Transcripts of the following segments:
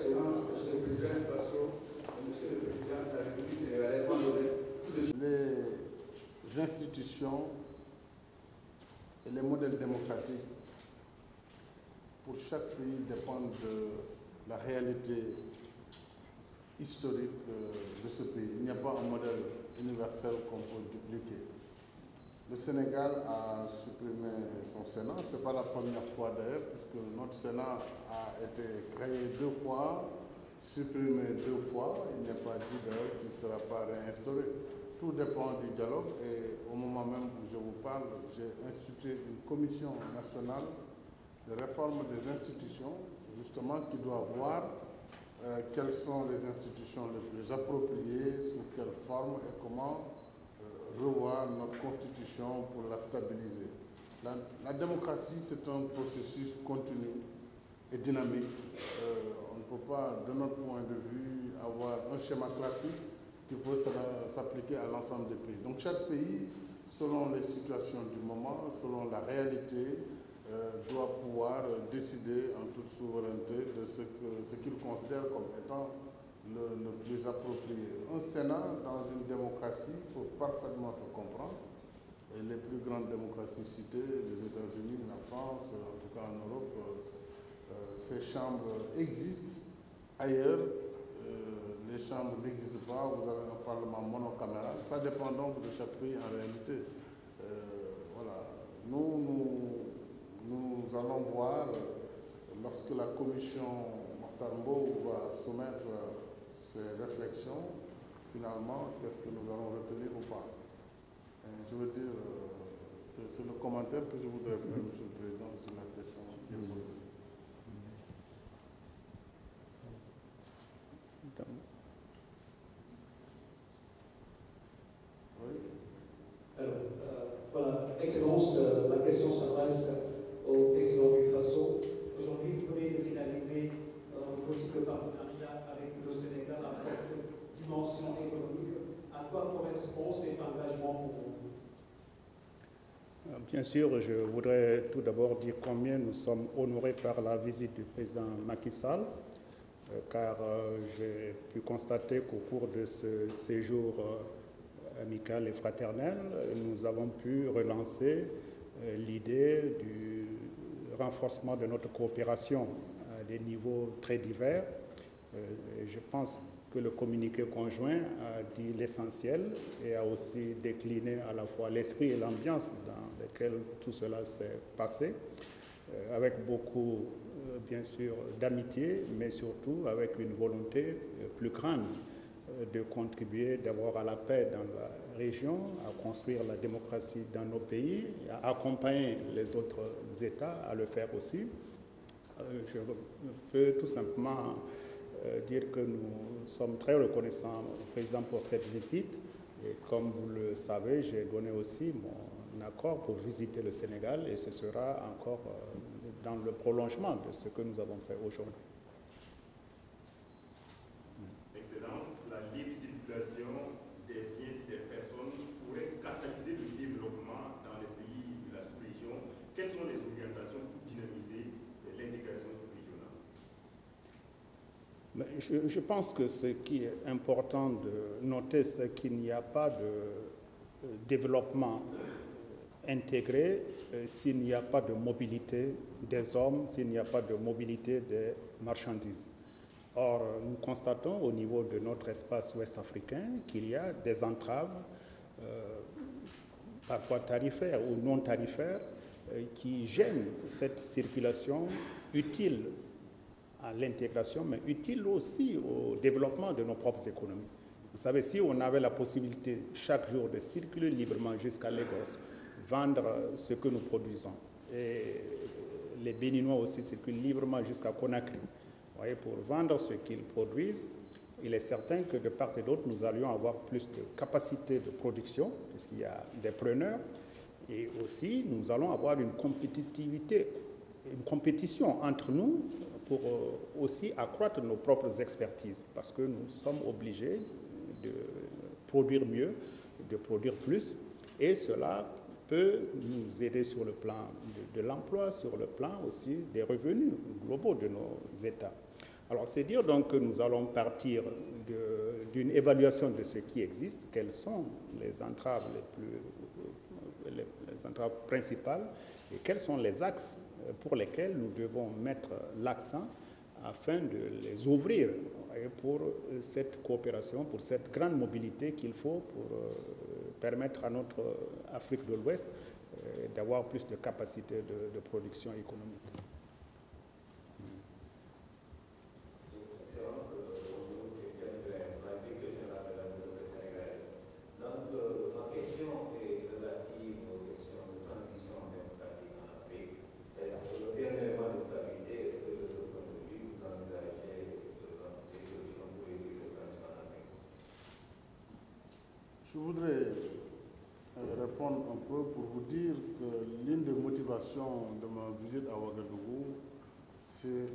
Excellence, Monsieur le Président du Faso, Monsieur le Président de la République sénégalaise, les institutions et les modèles démocratiques pour chaque pays dépendent de la réalité historique de ce pays. Il n'y a pas un modèle universel qu'on peut dupliquer. Le Sénégal a supprimé son Sénat. Ce n'est pas la première fois d'ailleurs, puisque notre Sénat a été créé 2 fois, supprimé 2 fois. Il n'est pas dit d'ailleurs qu'il ne sera pas réinstauré. Tout dépend du dialogue et au moment même où je vous parle, j'ai institué une commission nationale de réforme des institutions, justement, qui doit voir quelles sont les institutions les plus appropriées, sous quelle forme et comment revoir notre constitution pour la stabiliser. La démocratie, c'est un processus continu et dynamique. On ne peut pas, de notre point de vue, avoir un schéma classique qui peut s'appliquer à l'ensemble des pays. Donc chaque pays, selon les situations du moment, selon la réalité, doit pouvoir décider en toute souveraineté de ce qu'il considère comme étant le plus approprié. Un Sénat dans une démocratie peut parfaitement se comprendre. Et les plus grandes démocraties citées, les États-Unis, la France, en tout cas en Europe, ces chambres existent. Ailleurs, les chambres n'existent pas, vous avez un parlement monocaméral. Ça dépend donc de chaque pays en réalité. Voilà. Nous allons voir, lorsque la commission Mokhtar-Mbow va soumettre ces réflexions, finalement, qu'est-ce que nous allons retenir ou pas. Je veux dire, c'est le commentaire que je voudrais faire, Monsieur le Président, sur la question qui est posée. Oui. Alors, voilà, Excellence, la question s'adresse au président du Faso. Aujourd'hui, vous venez de finaliser un politique partenariat avec le Sénégal à forte dimension économique. À quoi correspond cet engagement pour vous? Bien sûr, je voudrais tout d'abord dire combien nous sommes honorés par la visite du président Macky Sall, car j'ai pu constater qu'au cours de ce séjour amical et fraternel, nous avons pu relancer l'idée du renforcement de notre coopération à des niveaux très divers. Je pense que le communiqué conjoint a dit l'essentiel et a aussi décliné à la fois l'esprit et l'ambiance dans lesquels tout cela s'est passé, avec beaucoup, bien sûr, d'amitié, mais surtout avec une volonté plus grande de contribuer d'abord à la paix dans la région, à construire la démocratie dans nos pays, à accompagner les autres États à le faire aussi. Je peux tout simplement dire que nous sommes très reconnaissants au président pour cette visite. Et comme vous le savez, j'ai donné aussi mon accord pour visiter le Sénégal et ce sera encore dans le prolongement de ce que nous avons fait aujourd'hui. Excellence, la libre circulation des biens et des personnes pourrait catalyser le développement dans les pays de la sous-région. Quelles sont les orientations pour dynamiser l'intégration sous-régionale? Je pense que ce qui est important de noter, c'est qu'il n'y a pas de développement intégré s'il n'y a pas de mobilité des hommes, s'il n'y a pas de mobilité des marchandises. Or, nous constatons au niveau de notre espace ouest africain qu'il y a des entraves, parfois tarifaires ou non tarifaires, qui gênent cette circulation utile à l'intégration, mais utile aussi au développement de nos propres économies. Vous savez, si on avait la possibilité chaque jour de circuler librement jusqu'à Lagos, vendre ce que nous produisons, et les Béninois aussi circulent librement jusqu'à Conakry, voyez, pour vendre ce qu'ils produisent, il est certain que de part et d'autre, nous allions avoir plus de capacité de production, puisqu'il y a des preneurs, et aussi nous allons avoir une compétitivité, une compétition entre nous pour aussi accroître nos propres expertises, parce que nous sommes obligés de produire mieux, de produire plus, et cela peut nous aider sur le plan de l'emploi, sur le plan aussi des revenus globaux de nos États. Alors, c'est dire donc que nous allons partir d'une évaluation de ce qui existe, quelles sont les entraves les entraves principales et quels sont les axes pour lesquels nous devons mettre l'accent afin de les ouvrir pour cette coopération, pour cette grande mobilité qu'il faut pour permettre à notre Afrique de l'Ouest d'avoir plus de capacité de production économique. Je voudrais répondre un peu pour vous dire que l'une des motivations de ma visite à Ouagadougou, c'est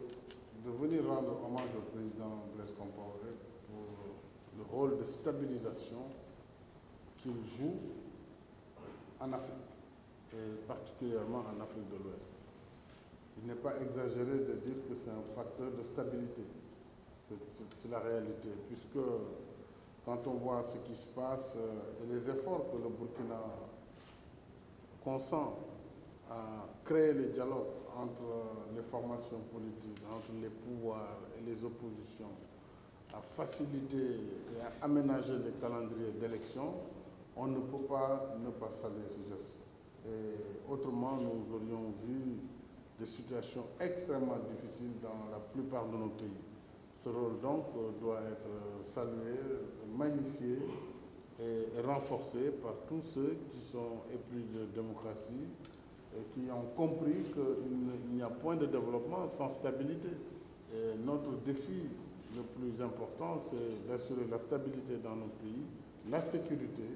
de venir rendre hommage au président Blaise Compaoré pour le rôle de stabilisation qu'il joue en Afrique, et particulièrement en Afrique de l'Ouest. Il n'est pas exagéré de dire que c'est un facteur de stabilité. C'est la réalité, puisque quand on voit ce qui se passe et les efforts que le Burkina consent à créer les dialogues entre les formations politiques, entre les pouvoirs et les oppositions, à faciliter et à aménager les calendriers d'élection, on ne peut pas ne pas saluer ce geste. Et autrement, nous aurions vu des situations extrêmement difficiles dans la plupart de nos pays. Ce rôle donc doit être salué, magnifié et renforcé par tous ceux qui sont épris de démocratie et qui ont compris qu'il n'y a point de développement sans stabilité. Et notre défi le plus important, c'est d'assurer la stabilité dans nos pays, la sécurité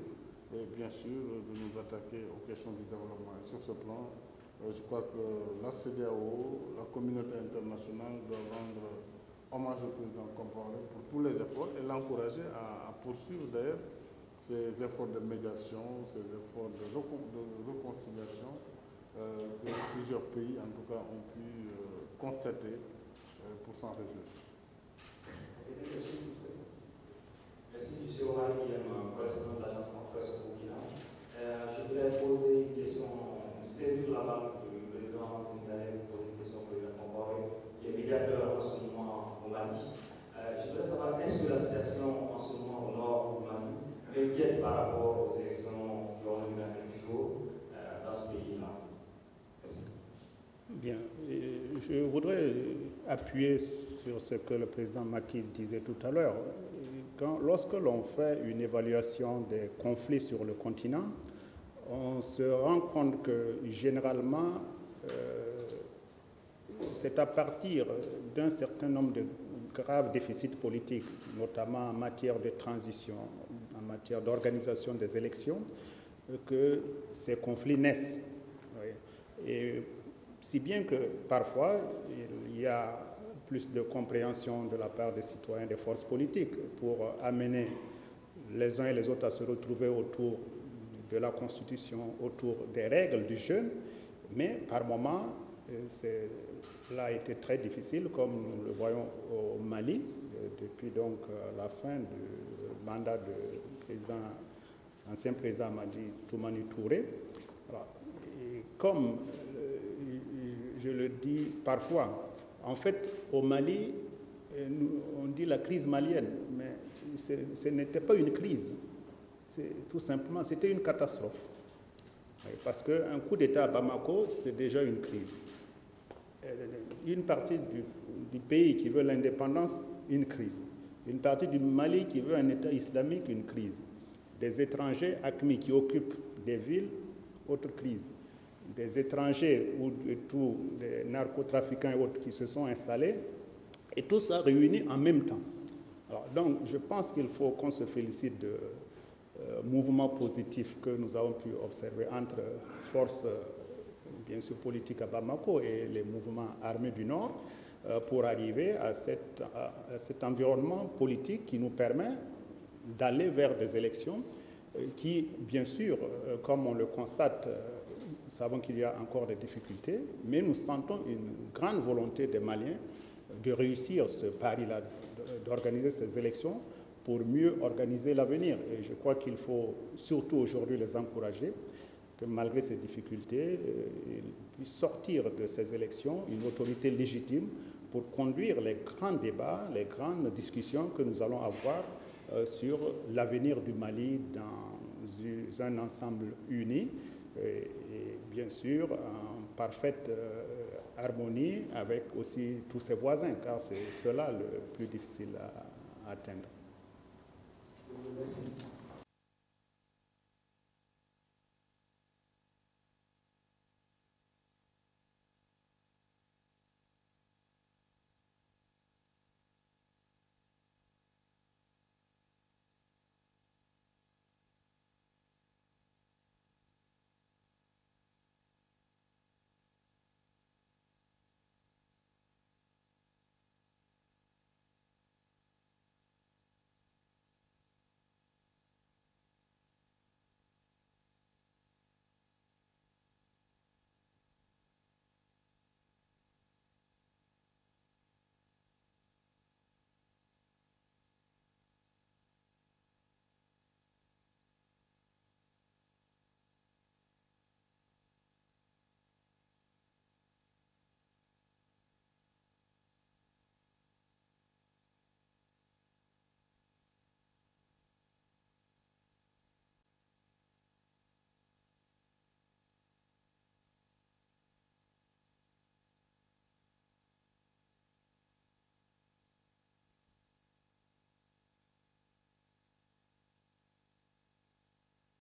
et bien sûr de nous attaquer aux questions du développement. Et sur ce plan, je crois que la CEDEAO, la communauté internationale doit rendre hommage au président Compaoré pour tous les efforts et l'encourager à poursuivre d'ailleurs ces efforts de médiation, ces efforts de réconciliation que plusieurs pays en tout cas ont pu constater pour s'en réjouir. Merci, M. Omar, président de l'agence France Burkina. Je voudrais poser une question, saisir la balle du président sénégalais pour poser une question au président Compaoré, qui est médiateur en ce moment au Mali. Je voudrais savoir, est-ce que la situation en ce moment au nord du Mali m'inquiète par rapport aux élections qui ont lieu dans quelques jours dans ce pays-là? Merci. Bien, je voudrais appuyer sur ce que le président Macky disait tout à l'heure. Lorsque l'on fait une évaluation des conflits sur le continent, on se rend compte que généralement, c'est à partir d'un certain nombre de graves déficits politiques, notamment en matière de transition, en matière d'organisation des élections, que ces conflits naissent. Et si bien que parfois, il y a plus de compréhension de la part des citoyens, des forces politiques, pour amener les uns et les autres à se retrouver autour de la Constitution, autour des règles du jeu, mais par moments, cela a été très difficile, comme nous le voyons au Mali, depuis donc la fin du mandat du ancien président Madi Toumani Touré. Alors, et comme je le dis parfois, en fait, au Mali, on dit la crise malienne, mais ce n'était pas une crise. Tout simplement, c'était une catastrophe. Parce qu'un coup d'État à Bamako, c'est déjà une crise. Une partie du pays qui veut l'indépendance, une crise. Une partie du Mali qui veut un État islamique, une crise. Des étrangers AQMI qui occupent des villes, autre crise. Des étrangers ou des narcotrafiquants et autres qui se sont installés, et tout ça réuni en même temps. Alors, donc, je pense qu'il faut qu'on se félicite de mouvements positifs que nous avons pu observer entre forces, bien sûr, politiques à Bamako et les mouvements armés du Nord pour arriver à cet environnement politique qui nous permet d'aller vers des élections qui, bien sûr, comme on le constate, nous savons qu'il y a encore des difficultés, mais nous sentons une grande volonté des Maliens de réussir ce pari-là, d'organiser ces élections pour mieux organiser l'avenir. Et je crois qu'il faut surtout aujourd'hui les encourager, que malgré ces difficultés, ils puissent sortir de ces élections une autorité légitime pour conduire les grands débats, les grandes discussions que nous allons avoir sur l'avenir du Mali dans un ensemble uni et bien sûr en parfaite harmonie avec aussi tous ses voisins, car c'est cela le plus difficile à atteindre. Merci.